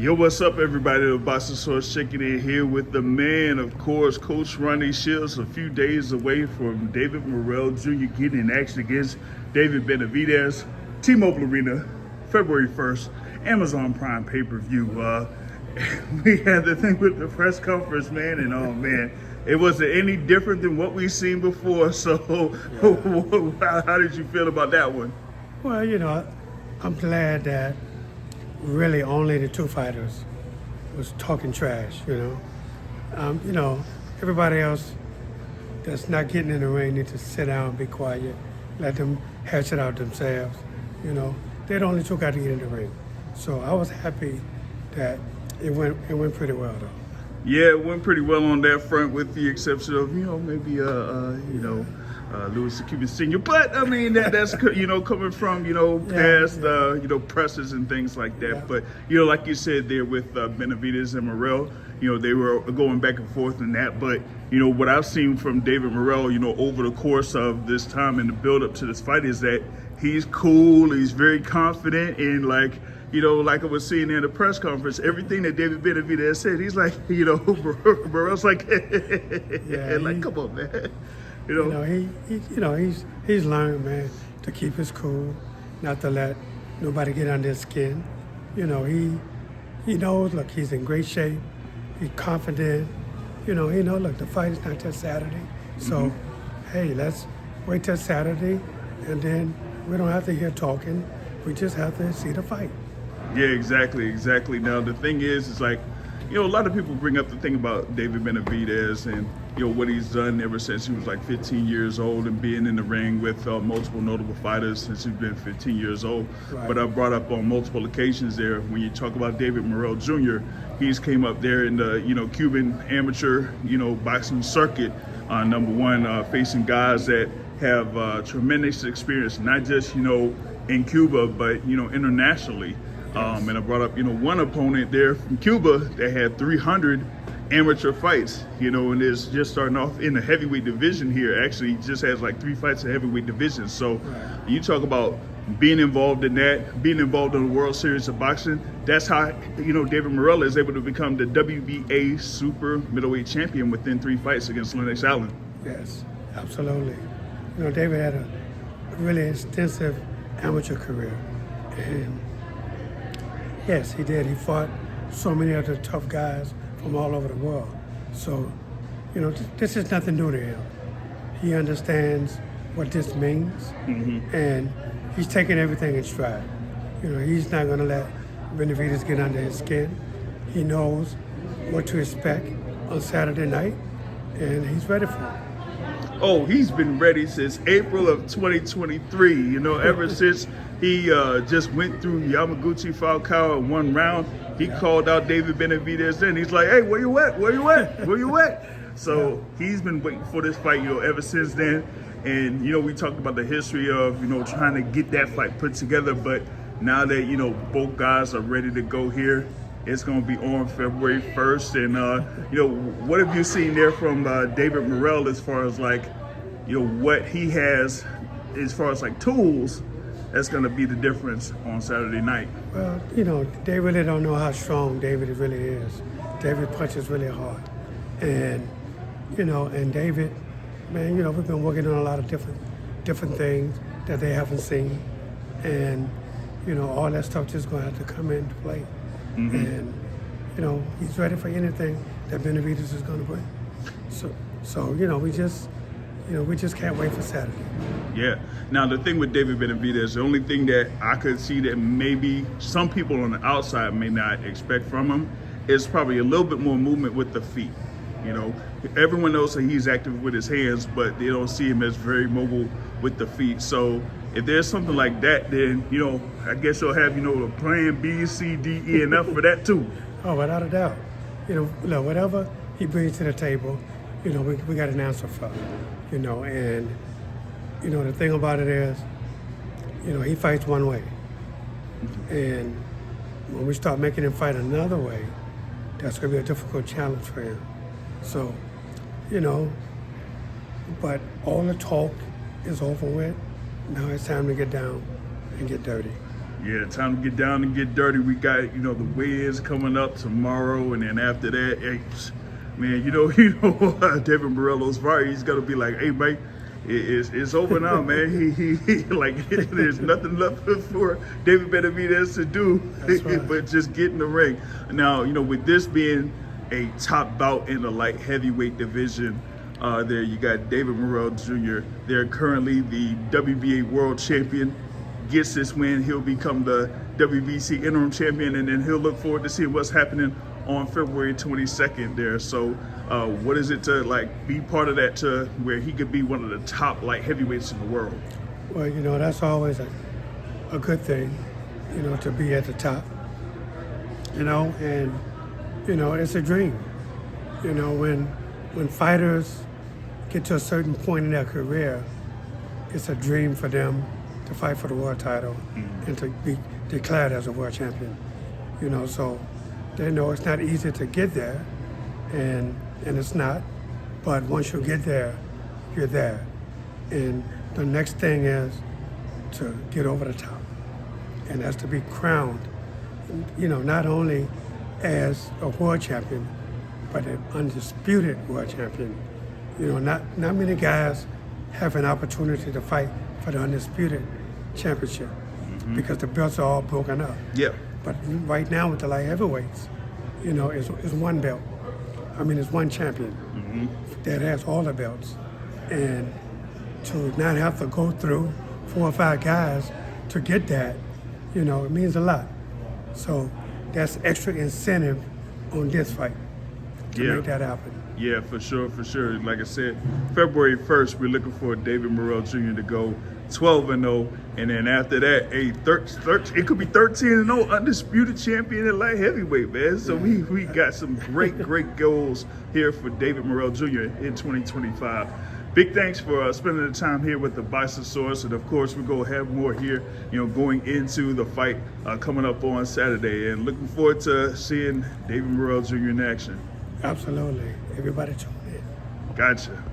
Yo, what's up, everybody? The Boxing Source checking in here with the man, of course, Coach Ronnie Shields, a few days away from David Morrell Jr. getting in action against David Benavidez. T-Mobile Arena, February 1st, Amazon Prime pay-per-view. We had the thing with the press conference, man, and oh, man, it wasn't any different than what we've seen before. So how did you feel about that one? Well, I'm glad that really only the two fighters was talking trash, everybody else that's not getting in the ring need to sit down and be quiet, let them hash it out themselves, They're the only two guys to get in the ring. So I was happy that it went pretty well, though. Yeah, it went pretty well on that front, with the exception of, maybe, Louis the Cuban Sr. But, I mean, that's coming from, past, presses and things like that. Yeah. But, like you said there with Benavidez and Morrell, they were going back and forth in that. But, what I've seen from David Morrell, over the course of this time and the build-up to this fight is that he's cool, he's very confident, and, like I was seeing in the press conference, everything that David Benavidez said, he's like, Morrell's like, come on, man. He's learned, man, to keep his cool, not to let nobody get under his skin. He knows, look, he's in great shape, he's confident. Look, the fight is not till Saturday. So, hey, let's wait till Saturday, and then we don't have to hear talking. We just have to see the fight. Yeah, exactly. Now, the thing is like, a lot of people bring up the thing about David Benavidez and, what he's done ever since he was like 15 years old and being in the ring with multiple notable fighters since he's been 15 years old. Right. But I brought up on multiple occasions there, when you talk about David Morrell Jr., he's came up there in the, Cuban amateur, boxing circuit, number one, facing guys that have tremendous experience, not just, in Cuba, but, internationally. And I brought up, one opponent there from Cuba that had 300 amateur fights, and is just starting off in the heavyweight division here. Actually, just has like 3 fights in heavyweight division. So you talk about being involved in that, being involved in the World Series of Boxing. That's how, David Morrell is able to become the WBA super middleweight champion within 3 fights against Lennox Allen. Yes, absolutely. David had a really extensive amateur career. And yes, he did. He fought so many other tough guys from all over the world. So, this is nothing new to him. He understands what this means, and he's taking everything in stride. He's not going to let Benavidez get under his skin. He knows what to expect on Saturday night, and he's ready for it. Oh, he's been ready since April of 2023, ever since he just went through Yamaguchi Falcao in 1 round. He called out David Benavidez then. He's like, hey, where you at? Where you at? Where you at? So he's been waiting for this fight, ever since then. And, we talked about the history of, trying to get that fight put together. But now that, both guys are ready to go here, it's going to be on February 1st. And, what have you seen there from David Morrell as far as, like, what he has as far as, like, tools that's going to be the difference on Saturday night? Well, they really don't know how strong David really is. David punches really hard. And, and David, man, we've been working on a lot of different things that they haven't seen. And, all that stuff just going to have to come into play. And, he's ready for anything that Benavidez is going to bring. So we just can't wait for Saturday. Yeah. Now, the thing with David Benavidez, the only thing that I could see that maybe some people on the outside may not expect from him is probably a little bit more movement with the feet. Everyone knows that he's active with his hands, but they don't see him as very mobile with the feet. So if there's something like that, then, I guess you'll have, a plan B, C, D, E, and F for that too. Oh, without a doubt. Whatever he brings to the table, we got an answer for him, and, the thing about it is, he fights one way. And when we start making him fight another way, that's going to be a difficult challenge for him. So, but all the talk is over with. Now it's time to get down and get dirty. Yeah, time to get down and get dirty. We got, the weigh-ins coming up tomorrow, and then after that, hey, man, David Morrell's fight, he's gonna be like, hey, mate, it's over now, man. He like, there's nothing left for David Benavidez to do, right. but just get in the ring. Now, with this being a top bout in the light heavyweight division, there you got David Morrell Jr. They're currently the WBA world champion. Gets this win, he'll become the WBC interim champion, and then he'll look forward to seeing what's happening on February 22nd there. So what is it to be part of that, to where he could be one of the top light heavyweights in the world? Well, that's always a good thing, to be at the top, and it's a dream. When fighters get to a certain point in their career, it's a dream for them to fight for the world title and to be declared as a world champion. So they know it's not easy to get there, and it's not. But once you get there, you're there. And the next thing is to get over the top, and that's to be crowned, not only as a world champion, but an undisputed world champion. Not many guys have an opportunity to fight for the undisputed championship because the belts are all broken up. Yeah. But right now with the light heavyweights, it's one belt. It's one champion that has all the belts. And to not have to go through 4 or 5 guys to get that, it means a lot. So that's extra incentive on this fight to make that happen. Yeah, for sure. Like I said, February 1st, we're looking for David Morrell Jr. to go 12-0, and then after that, it could be 13-0, undisputed champion at light heavyweight, man. So we got some great goals here for David Morrell Jr. in 2025. Big thanks for spending the time here with the Bisosaurus, and of course we're gonna have more here, going into the fight coming up on Saturday, and looking forward to seeing David Morrell Jr. in action. Absolutely. Everybody tune in. Gotcha.